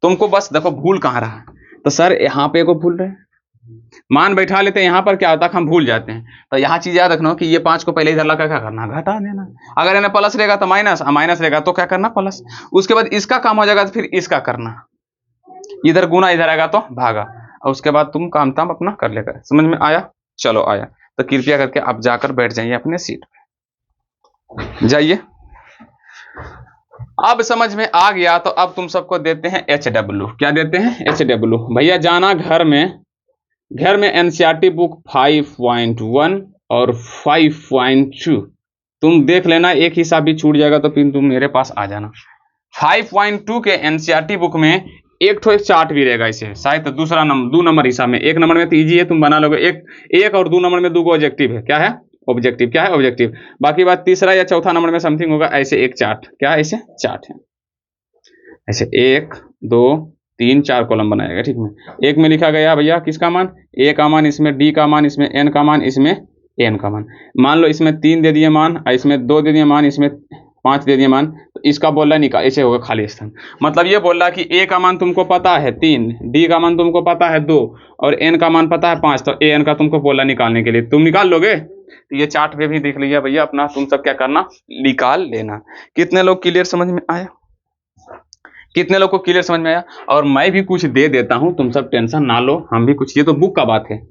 तुमको बस देखो भूल कहाँ रहा है, तो सर यहाँ पे को भूल रहे, मान बैठा लेते हैं, यहाँ पर क्या होता है हम भूल जाते हैं, तो यहाँ चीज याद रखना कि ये 5 को पहले इधर लगा क्या करना, घटा देना, अगर इन्हें प्लस रहेगा तो माइनस, माइनस रहेगा तो क्या करना, प्लस। उसके बाद इसका काम हो जाएगा तो फिर इसका करना, इधर गुना, इधर आएगा तो भागा, और उसके बाद तुम काम ताम अपना कर लेगा। समझ में आया, चलो आया, तो कृपया करके आप जाकर बैठ जाइए अपने सीट पे, जाइए। अब समझ में आ गया, तो अब तुम सबको देते हैं HW। क्या देते हैं, HW। भैया जाना घर में एनसीईआरटी बुक 5.1 और 5.2 तुम देख लेना, एक हिसाब भी छूट जाएगा तो फिर तुम मेरे पास आ जाना। 5.2 के एनसीईआरटी बुक में एक चार्ट भी रहेगा, इसे शायद दूसरा नंबर 2 नंबर हिसाब में, 1 नंबर में तो इजी है, तुम बना लोगे, एक और 2 नंबर में 2 ऑब्जेक्टिव है, क्या है, ऑब्जेक्टिव, क्या है, ऑब्जेक्टिव। बाकी बात तीसरा या चौथा नंबर में समथिंग होगा, ऐसे एक चार्ट, क्या ऐसे चार्ट है, ऐसे 1 2 3 4 कॉलम बनाएगा, ठीक है। एक में लिखा गया भैया किसका मान, ए का मान, इसमें डी का मान, इसमें एन का मान, इसमें एन का मान। मान लो इसमें 3 दे दिए मान, इसमें 2 दे दिए मान, इसमें 5 दे दिए मान, तो इसका बोल रहा है निकाल, ऐसे होगा खाली स्थान। मतलब ये बोल रहा है कि ए का मान तुमको पता है 3, डी का मान तुमको पता है 2, और एन का मान पता है 5, तो ए एन का तुमको बोला निकालने के लिए, तुम निकाल लोगे। तो ये चार्ट पे भी देख लिया भैया अपना, तुम सब क्या करना, निकाल लेना। कितने लोग क्लियर समझ में आया, कितने लोग को क्लियर समझ में आया। और मैं भी कुछ दे देता हूं, तुम सब टेंशन ना लो, हम भी कुछ, ये तो बुक का बात है,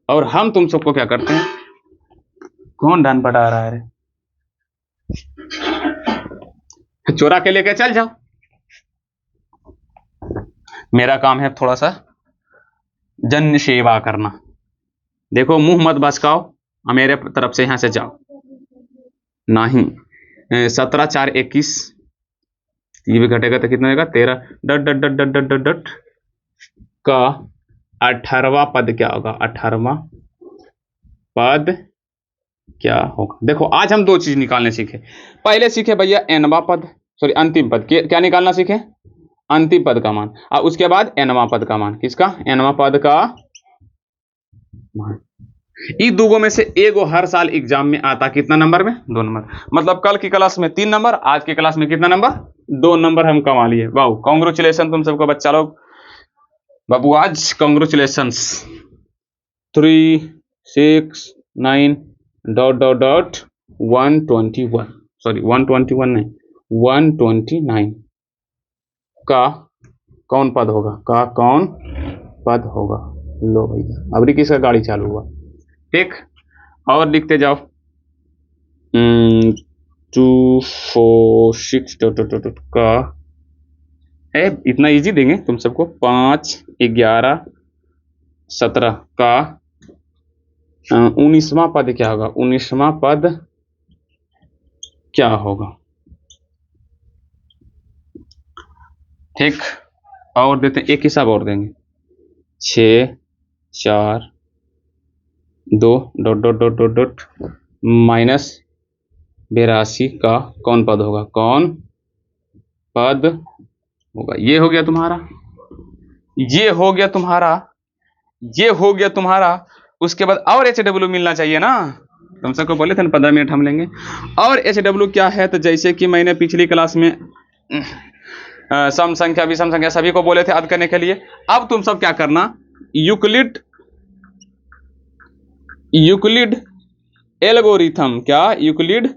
और हम तुम सबको क्या करते हैं, कौन डान पटा रहा है, चोरा के लेके चल जाओ। मेरा काम है थोड़ा सा जन सेवा करना। देखो मुंह मत बचकाओ, मेरे तरफ से यहां से जाओ, नहीं 17 4 21, ये भी घटेगा तो कितना होगा, 13 डट डट डट डट डट डट डट का 18वां पद क्या होगा, 18वां पद क्या होगा। देखो आज हम 2 चीज निकालने सीखे। पहले सीखे भैया एनवां पद, सॉरी अंतिम पद, क्या निकालना सीखे, अंतिम पद का मान, और उसके बाद एनवां पद का मान, किसका, एनवां पद का मान। इन 2 में से एगो हर साल एग्जाम में आता, कितना नंबर में, 2 नंबर। मतलब कल की क्लास में 3 नंबर, आज की क्लास में कितना नंबर, 2 नंबर हम कमा लिए। वाह, कॉन्ग्रेचुलेशन तुम सबको बच्चा लोग, बाबू आज congratulation. 3 6 9 dot dot dot 121, sorry 121 नहीं 129 का कौन पद होगा, का कौन पद होगा। लो भैया अबरी किसका गाड़ी चालू हुआ, ठीक। और लिखते जाओ 2 4 6 डॉट का, इतना इजी देंगे तुम सबको, 5 11 17 का 19वां पद क्या होगा, 19वां पद क्या होगा, ठीक। और देते हैं, एक हिसाब और देंगे, 6 4 2 dot dot dot dot dot -82 का कौन पद होगा, कौन पद होगा। ये हो गया तुम्हारा, ये हो गया तुम्हारा, ये हो गया तुम्हारा। उसके बाद और HW मिलना चाहिए ना, तुम सबको बोले थे ना 15 मिनट हम लेंगे। और HW क्या है, तो जैसे कि मैंने पिछली क्लास में सम संख्या विषम संख्या सभी को बोले थे याद करने के लिए। अब तुम सब क्या करना, यूक्लिड एल्गोरिथम, क्या यूक्लिड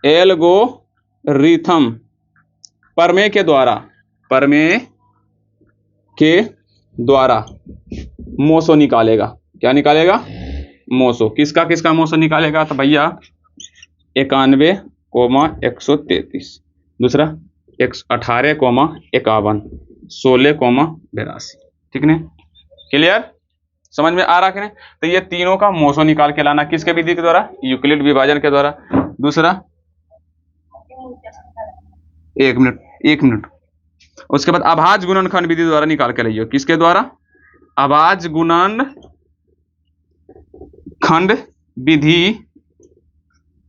एल्गोरिथम प्रमेय के द्वारा मोसो निकालेगा। क्या निकालेगा? मोसो। किसका किसका मोसो निकालेगा? तो भैया 91,133, दूसरा 18,51, 16,82। ठीक है, क्लियर? समझ में आ रहा कि नहीं? तो ये तीनों का मोसो निकाल के लाना, किसके विधि के द्वारा? यूक्लिड विभाजन के द्वारा। दूसरा, एक मिनट, उसके बाद अभाज्य गुणनखंड विधि द्वारा निकाल के लाइए। किसके द्वारा? अभाज्य गुणनखंड विधि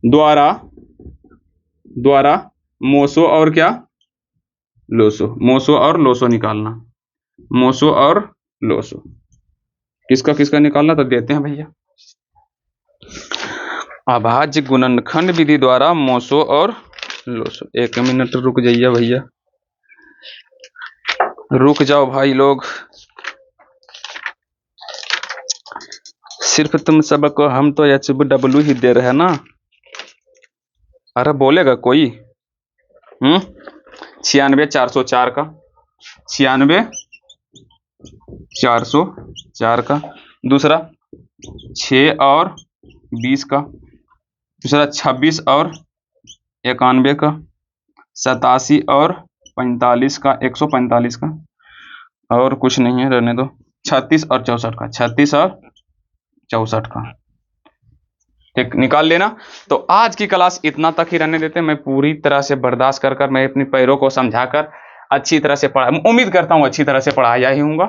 द्वारा मोसो और क्या? लोसो। मोसो और लोसो निकालना, मोसो और लोसो। किसका किसका निकालना, तो देते हैं भैया। अभाज्य गुणनखंड विधि द्वारा मोसो और लोसो। 1 मिनट रुक जाइए भैया, रुक जाओ भाई लोग, सिर्फ तुम सबको हम तो HW ही दे रहे हैं ना। अरे बोलेगा कोई? 96,404 का, 96,404 का। दूसरा 6 और 20 का। दूसरा 26 और 91 का। 87 और 45 का, 145 का। और कुछ नहीं है, रहने दो। 36 और 64 का, 36 और 64 का। ठीक, निकाल लेना। तो आज की क्लास इतना तक ही रहने देते हैं। मैं पूरी तरह से बर्दाश्त कर मैं अपनी पैरों को समझाकर अच्छी तरह से पढ़ा, उम्मीद करता हूँ अच्छी तरह से पढ़ाया ही हूँगा।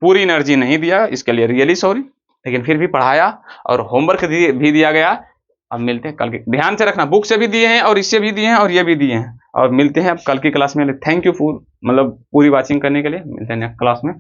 पूरी एनर्जी नहीं दिया, इसके लिए रियली सॉरी, लेकिन फिर भी पढ़ाया और होमवर्क भी दिया गया। अब मिलते हैं कल के, ध्यान से रखना, बुक से भी दिए हैं और इससे भी दिए हैं और ये भी दिए हैं। और मिलते हैं अब कल की क्लास में। थैंक यू फॉर पूरी वॉचिंग करने के लिए। मिलते हैं नेक्स्ट क्लास में।